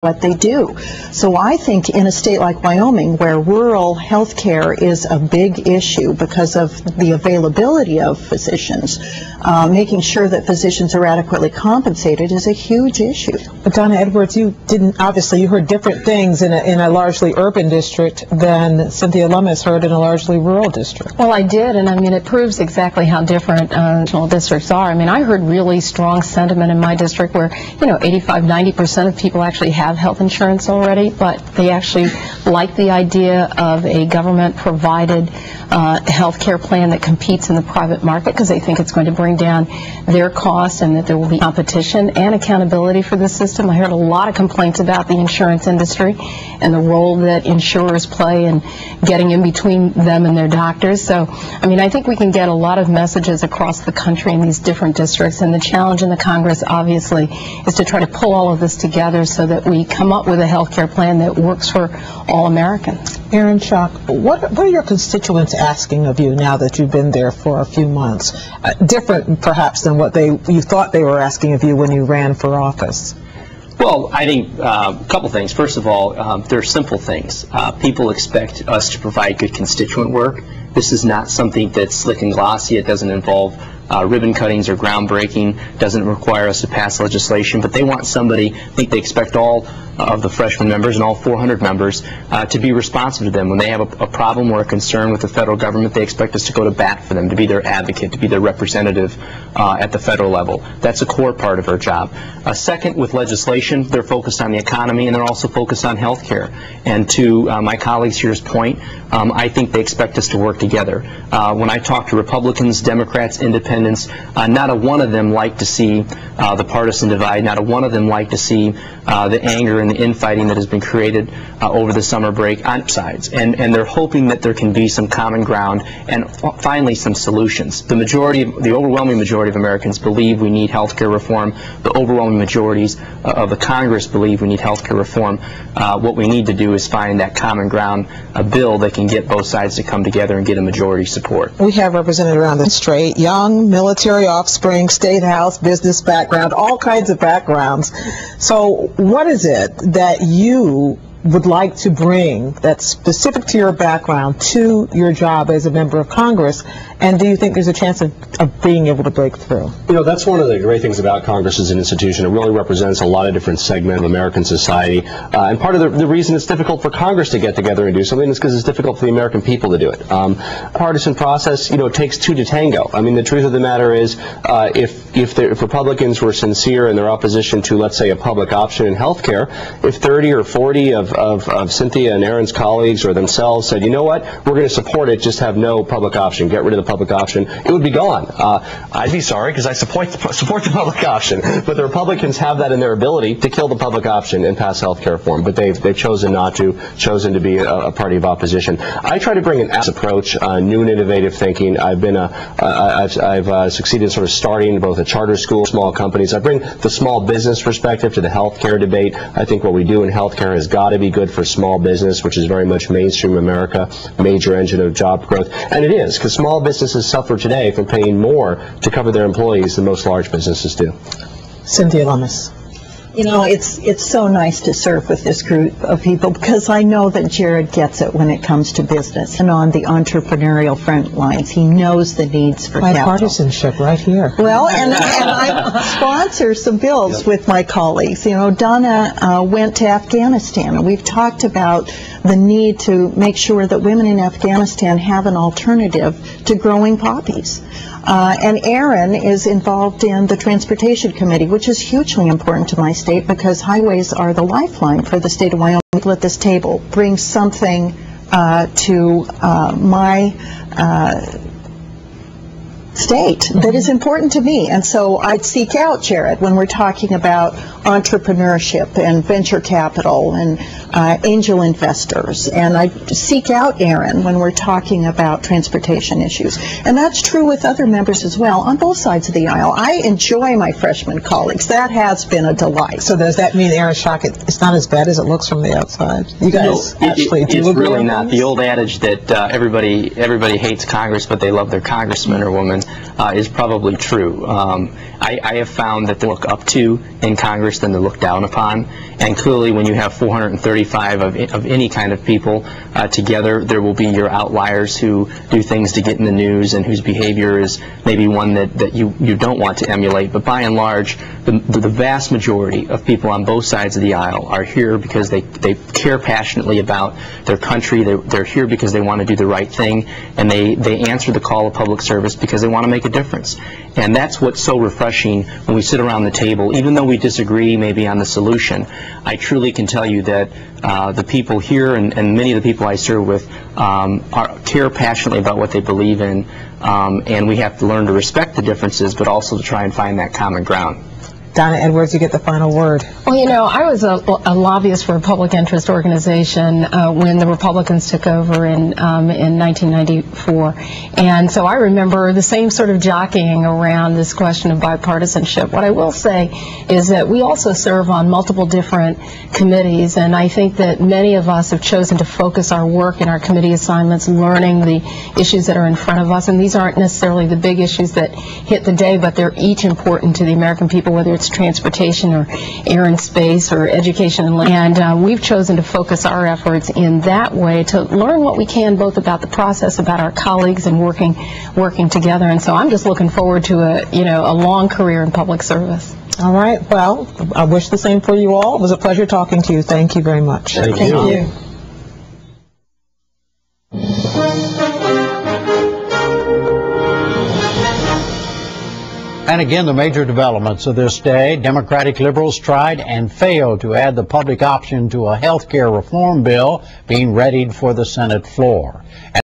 what they do. So I think in a state like Wyoming, where rural health care is a big issue because of the availability of physicians, making sure that physicians are adequately compensated is a huge issue. But Donna Edwards, you heard different things in a largely urban district than Cynthia Lummis heard in a largely rural district. Well, I did, and I mean, it proves exactly how different regional districts are. I mean, I heard really strong sentiment in my district where, 85–90% of people actually have health insurance already, but they actually like the idea of a government-provided health care plan that competes in the private market because they think it's going to bring down their costs and that there will be competition and accountability for the system. I heard a lot of complaints about the insurance industry and the role that insurers play in getting in between them and their doctors. So, I mean, I think we can get a lot of messages across the country in these different districts, and the challenge in the Congress, obviously, is to try to pull all of this together so that we come up with a health care plan that works for all Americans. Aaron Schock, what are your constituents asking of you now that you've been there for a few months? Different, perhaps, than what you thought they were asking of you when you ran for office. Well, I think a couple things. First of all, they're simple things. People expect us to provide good constituent work. This is not something that's slick and glossy. It doesn't involve ribbon cuttings or groundbreaking, doesn't require us to pass legislation, but they want somebody, I think they expect all of the freshman members and all 400 members to be responsive to them. When they have a problem or a concern with the federal government, they expect us to go to bat for them, to be their advocate, to be their representative at the federal level. That's a core part of our job. Second, with legislation, they're focused on the economy and they're also focused on health care. And to my colleagues here's point, I think they expect us to work together. When I talk to Republicans, Democrats, Independents, not a one of them like to see the partisan divide, not a one of them like to see the anger and the infighting that has been created over the summer break on sides. And they're hoping that there can be some common ground and finally some solutions. The overwhelming majority of Americans believe we need health care reform. The overwhelming majorities of the Congress believe we need health care reform. What we need to do is find that common ground, a bill that can get both sides to come together and get a majority support. We have represented around the straight, young, military offspring, state house, business background, all kinds of backgrounds. So what is it that you would like to bring that's specific to your background to your job as a member of Congress, and do you think there's a chance of being able to break through? That's one of the great things about Congress as an institution. It really represents a lot of different segments of American society, and part of the reason it's difficult for Congress to get together and do something is because it's difficult for the American people to do it. Partisan process, it takes two to tango. I mean, the truth of the matter is, if Republicans were sincere in their opposition to, let's say, a public option in health care, if 30 or 40 of Cynthia and Aaron's colleagues or themselves said, you know what, we're going to support it, just have no public option, get rid of the public option, it would be gone. I'd be sorry because I support the public option, but the Republicans have that in their ability to kill the public option and pass health care reform, but they've chosen not to, chosen to be a party of opposition. I try to bring an approach, new and innovative thinking. I've succeeded in sort of starting both a charter school, small companies. I bring the small business perspective to the health care debate. I think what we do in health care has got to be good for small business, which is very much mainstream America, major engine of job growth. And it is, because small businesses suffer today from paying more to cover their employees than most large businesses do. Cynthia Lummis. It's so nice to serve with this group of people because I know that Jared gets it when it comes to business and on the entrepreneurial front lines. He knows the needs for capital. Bipartisanship right here. Well, and I sponsor some bills with my colleagues. Donna went to Afghanistan, and we've talked about the need to make sure that women in Afghanistan have an alternative to growing poppies. And Aaron is involved in the Transportation Committee, which is hugely important to my state because highways are the lifeline for the state of Wyoming. People at this table bring something to my state that is important to me, and so I'd seek out Jared when we're talking about entrepreneurship and venture capital and angel investors, and I'd seek out Aaron when we're talking about transportation issues, and that's true with other members as well on both sides of the aisle. I enjoy my freshman colleagues. That has been a delight. So does that mean, Aaron Schock, it's not as bad as it looks from the outside? You guys actually do agree? It's really not. The old adage that everybody hates Congress but they love their congressman or woman is probably true. I have found that they look up to in Congress than they look down upon, and clearly when you have 435 of any kind of people together, there will be your outliers who do things to get in the news and whose behavior is maybe one that you don't want to emulate. But by and large, the vast majority of people on both sides of the aisle are here because they care passionately about their country. They're here because they want to do the right thing, and they answer the call of public service because they want to make a difference. And that's what's so refreshing when we sit around the table, even though we disagree maybe on the solution. I truly can tell you that the people here and many of the people I serve with care passionately about what they believe in, and we have to learn to respect the differences, but also to try and find that common ground. Donna Edwards, you get the final word. Well, you know, I was a lobbyist for a public interest organization when the Republicans took over in 1994. And so I remember the same sort of jockeying around this question of bipartisanship. What I will say is that we also serve on multiple different committees, and I think that many of us have chosen to focus our work in our committee assignments learning the issues that are in front of us. And these aren't necessarily the big issues that hit the day, but they're each important to the American people, whether it's transportation or air and space or education and land. And we've chosen to focus our efforts in that way to learn what we can both about the process, about our colleagues, and working together. And so I'm just looking forward to a long career in public service. All right. Well, I wish the same for you all. It was a pleasure talking to you. Thank you very much. Thank you. And again, the major developments of this day. Democratic liberals tried and failed to add the public option to a health care reform bill being readied for the Senate floor.